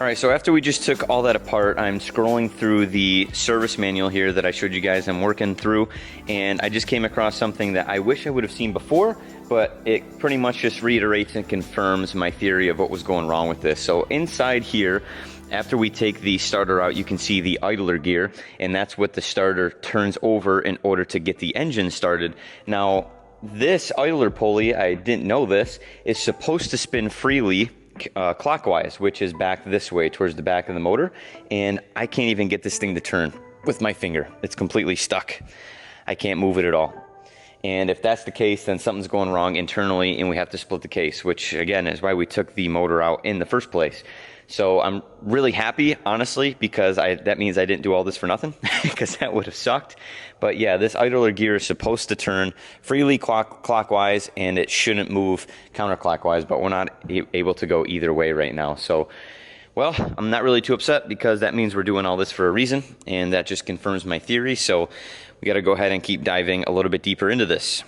All right, so after we just took all that apart, I'm scrolling through the service manual here that I showed you guys I'm working through, and I just came across something that I wish I would have seen before, but it pretty much just reiterates and confirms my theory of what was going wrong with this. So inside here, after we take the starter out, you can see the idler gear, and that's what the starter turns over in order to get the engine started. Now, this idler pulley, I didn't know this, is supposed to spin freely clockwise, which is back this way towards the back of the motor, and I can't even get this thing to turn with my finger. It's completely stuck. I can't move it at all. And if that's the case, then something's going wrong internally and we have to split the case, which again is why we took the motor out in the first place. So I'm really happy, honestly, because that means I didn't do all this for nothing, because that would have sucked. But yeah, this idler gear is supposed to turn freely clockwise, and it shouldn't move counterclockwise, but we're not able to go either way right now. So, well, I'm not really too upset, because that means we're doing all this for a reason, and that just confirms my theory. So we got to go ahead and keep diving a little bit deeper into this.